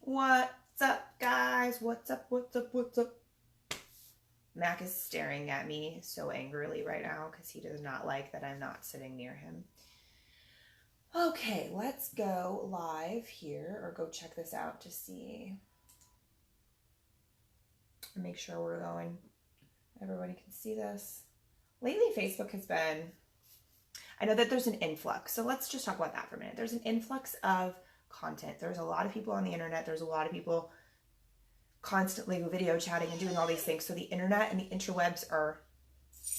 What's up, guys? What's up? What's up? What's up? Mac is staring at me so angrily right now because he does not like that I'm not sitting near him. Okay, let's go live here, or go check this out to see. Make sure we're going. Everybody can see this. Lately, Facebook has been, I know that there's an influx, so let's just talk about that for a minute. There's an influx of content. There's a lot of people on the internet. There's a lot of people constantly video chatting and doing all these things. So the internet and the interwebs are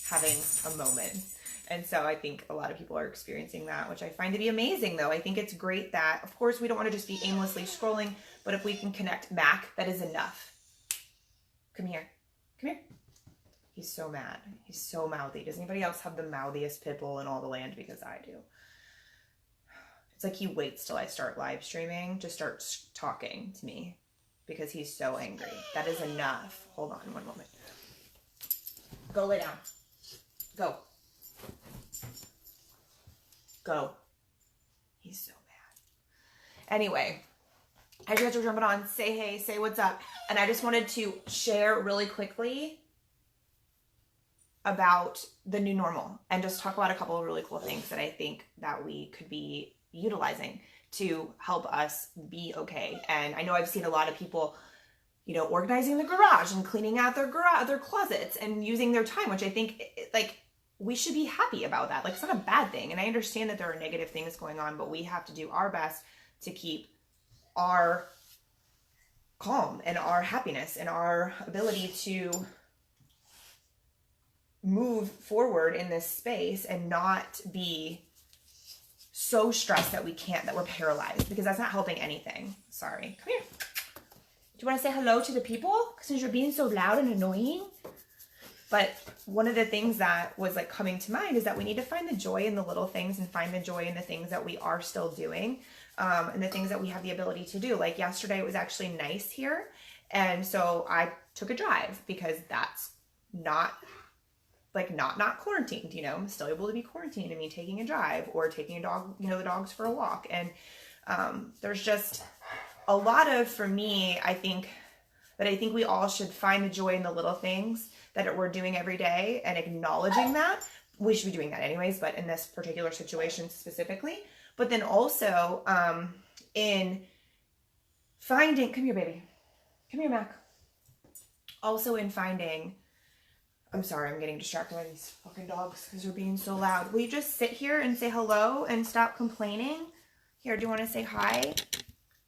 having a moment. And so I think a lot of people are experiencing that, which I find to be amazing, though. I think it's great that, of course, we don't want to just be aimlessly scrolling, but if we can connect Mac, that is enough. Come here. Come here. He's so mad. He's so mouthy. Does anybody else have the mouthiest pit bull in all the land? Because I do. It's like he waits till I start live streaming to start talking to me because he's so angry. That is enough. Hold on one moment. Go lay down. Go. Go. He's so mad. Anyway, as you guys are jumping on, say hey, say what's up. And I just wanted to share really quickly about the new normal and just talk about a couple of really cool things that I think that we could be utilizing to help us be okay. And I know I've seen a lot of people, organizing the garage and cleaning out their closets and using their time, which I think we should be happy about that. It's not a bad thing. And I understand that there are negative things going on, but we have to do our best to keep our calm and our happiness and our ability to move forward in this space and not be so stressed that we're paralyzed, because that's not helping anything. Sorry. Come here. Do you want to say hello to the people? Since you're being so loud and annoying. But one of the things that was coming to mind is that we need to find the joy in the little things and find the joy in the things that we are still doing, and the things that we have the ability to do. Like yesterday, it was actually nice here. And so I took a drive because that's not quarantined, I'm still able to be quarantined and me taking a drive or taking a dog, the dogs for a walk. And there's just a lot of, for me, I think we all should find the joy in the little things that we're doing every day and acknowledging that. We should be doing that anyways, but in this particular situation specifically. But then also in finding, come here, baby. Come here, Mac. Also in finding, I'm sorry, I'm getting distracted by these fucking dogs because they're being so loud. Will you just sit here and say hello and stop complaining? Here, do you want to say hi?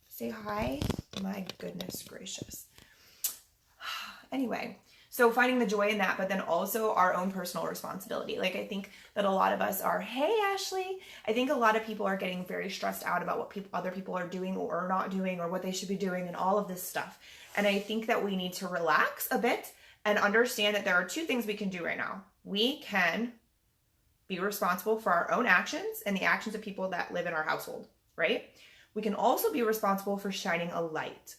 Say hi? My goodness gracious. Anyway, so finding the joy in that, but then also our own personal responsibility. I think that a lot of us are, hey, Ashley. I think a lot of people are getting very stressed out about what other people are doing or are not doing or what they should be doing and all of this stuff. And I think that we need to relax a bit and understand that there are two things we can do right now. We can be responsible for our own actions and the actions of people that live in our household, right? We can also be responsible for shining a light.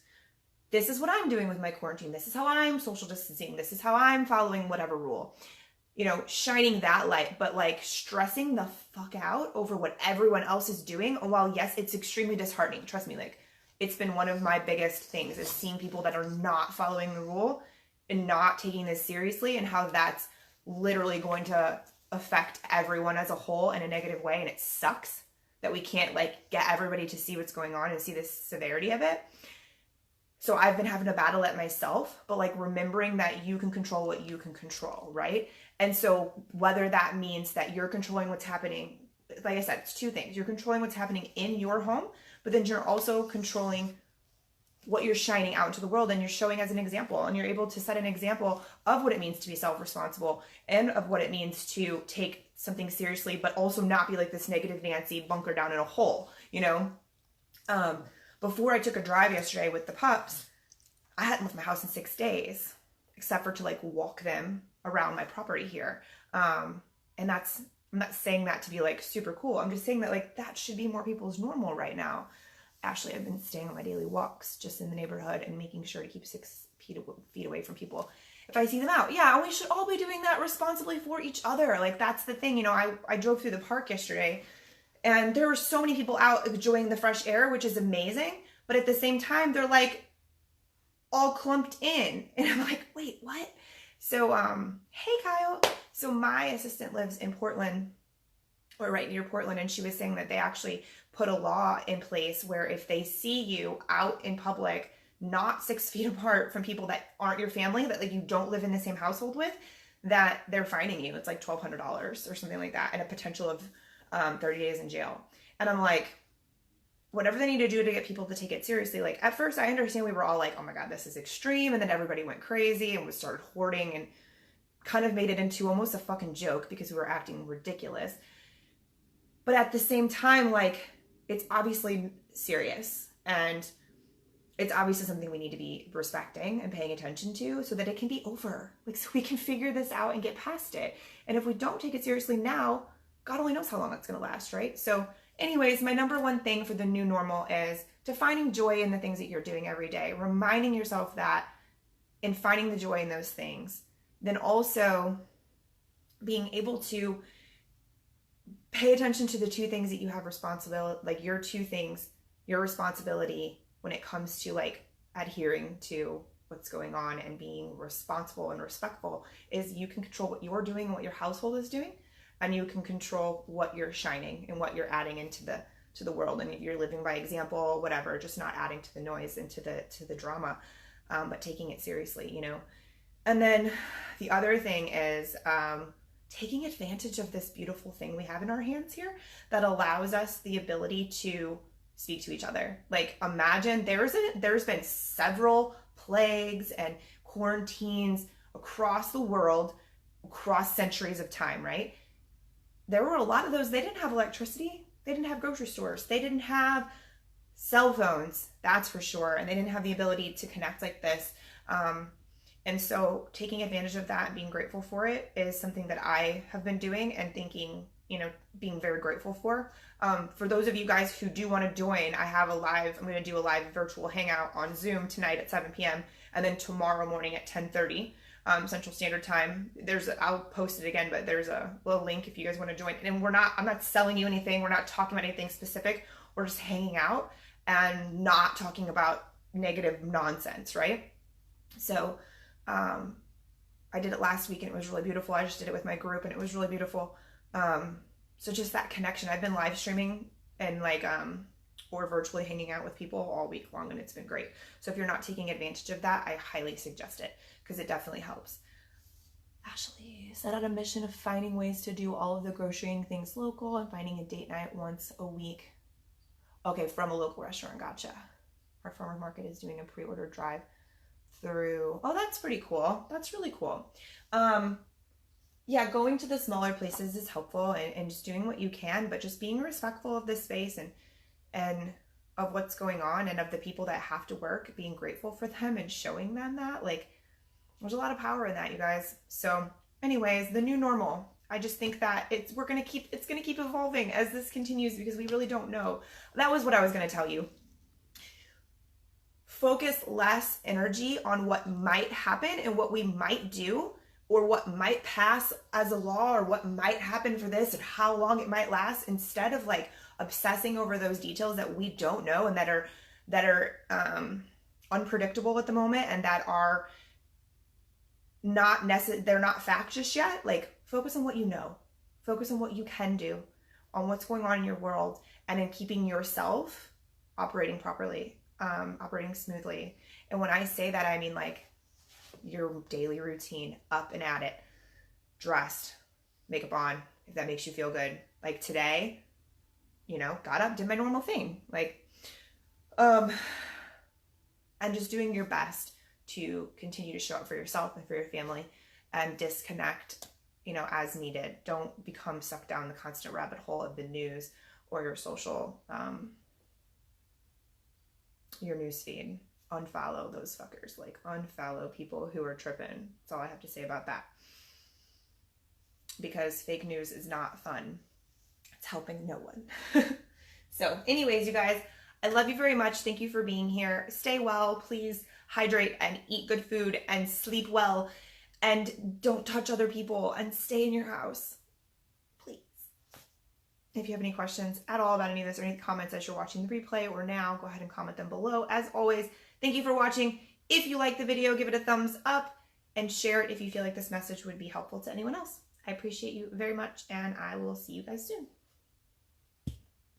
This is what I'm doing with my quarantine. This is how I'm social distancing. This is how I'm following whatever rule. Shining that light, but stressing the fuck out over what everyone else is doing. While yes, it's extremely disheartening. Trust me, it's been one of my biggest things is seeing people that are not following the rule and not taking this seriously, and how that's literally going to affect everyone as a whole in a negative way. And it sucks that we can't get everybody to see what's going on and see the severity of it. So I've been having to battle it myself, but remembering that you can control what you can control, right? And so whether that means that you're controlling what's happening, like I said, it's two things. You're controlling what's happening in your home, but then you're also controlling what you're shining out into the world, and you're showing as an example, and you're able to set an example of what it means to be self-responsible and of what it means to take something seriously, but also not be this negative Nancy bunker down in a hole, Before I took a drive yesterday with the pups, I hadn't left my house in 6 days, except for to walk them around my property here. And I'm not saying that to be super cool. I'm just saying that that should be more people's normal right now. Ashley, I've been staying on my daily walks just in the neighborhood and making sure to keep 6 feet away from people if I see them out. Yeah, and we should all be doing that responsibly for each other. That's the thing. I drove through the park yesterday and there were so many people out enjoying the fresh air, which is amazing. but at the same time, they're like all clumped in. And I'm like, wait, what? So, hey, Kyle. So my assistant lives in Portland, or right near Portland, and she was saying that they actually put a law in place where if they see you out in public, not 6 feet apart from people that aren't your family, that like you don't live in the same household with, that they're fining you. It's like $1,200 or something like that, and a potential of 30 days in jail. And I'm like, whatever they need to do to get people to take it seriously. Like at first I understand we were all like, oh my God, this is extreme. And then everybody went crazy and we started hoarding and kind of made it into almost a fucking joke because we were acting ridiculous. But at the same time, like, it's obviously serious, and it's obviously something we need to be respecting and paying attention to so that it can be over. Like, so we can figure this out and get past it. And if we don't take it seriously now, God only knows how long it's going to last, right? So anyways, my number one thing for the new normal is defining joy in the things that you're doing every day, reminding yourself that and finding the joy in those things. Then also being able to pay attention to the 2 things that you have responsibility, like your 2 things, your responsibility when it comes to like adhering to what's going on and being responsible and respectful, is you can control what you're doing and what your household is doing, and you can control what you're shining and what you're adding into the world. And if you're living by example, whatever, just not adding to the noise and to the drama, but taking it seriously, you know. And then the other thing is taking advantage of this beautiful thing we have in our hands here that allows us the ability to speak to each other. Like, imagine there's been several plagues and quarantines across the world, across centuries of time, right? There were a lot of those. They didn't have electricity. They didn't have grocery stores. They didn't have cell phones, that's for sure. And they didn't have the ability to connect like this. And so taking advantage of that and being grateful for it is something that I have been doing and thinking, you know, being very grateful for. For those of you guys who do want to join, I'm going to do a live virtual hangout on Zoom tonight at 7 p.m. and then tomorrow morning at 10:30 Central Standard Time. I'll post it again, but there's a little link if you guys want to join. And I'm not selling you anything. We're not talking about anything specific. We're just hanging out and not talking about negative nonsense, right? So, I did it last week and it was really beautiful. I just did it with my group and it was really beautiful. So just that connection. I've been live streaming and or virtually hanging out with people all week long, and it's been great. So if you're not taking advantage of that, I highly suggest it because it definitely helps. Ashley set out a mission of finding ways to do all of the grocerying things local and finding a date night once a week. Okay, from a local restaurant. Gotcha. Our farmer market is doing a pre-order drive through. Oh, that's pretty cool. That's really cool. Yeah, going to the smaller places is helpful and just doing what you can, but just being respectful of this space and of what's going on and of the people that have to work, being grateful for them and showing them that, like, there's a lot of power in that, you guys. So anyways, the new normal. I just think that it's going to keep evolving as this continues because we really don't know. That was what I was going to tell you. Focus less energy on what might happen and what we might do or what might pass as a law or what might happen for this and how long it might last, instead of like obsessing over those details that we don't know and that are unpredictable at the moment and that are not they're not fact just yet. Like, focus on what you know, focus on what you can do, on what's going on in your world, and in keeping yourself operating properly, operating smoothly. And when I say that, I mean like your daily routine, up and at it, dressed, makeup on, if that makes you feel good. Like today, you know, got up, did my normal thing, like, and just doing your best to continue to show up for yourself and for your family and disconnect, you know, as needed. Don't become sucked down the constant rabbit hole of the news or your social, your news feed. Unfollow those fuckers. Like, unfollow people who are tripping. That's all I have to say about that. Because fake news is not fun. It's helping no one. So anyways, you guys, I love you very much. Thank you for being here. Stay well. Please hydrate and eat good food and sleep well. And don't touch other people and stay in your house. Please. If you have any questions at all about any of this or any comments as you're watching the replay or now, go ahead and comment them below. As always, thank you for watching. If you like the video, give it a thumbs up and share it if you feel like this message would be helpful to anyone else. I appreciate you very much, and I will see you guys soon.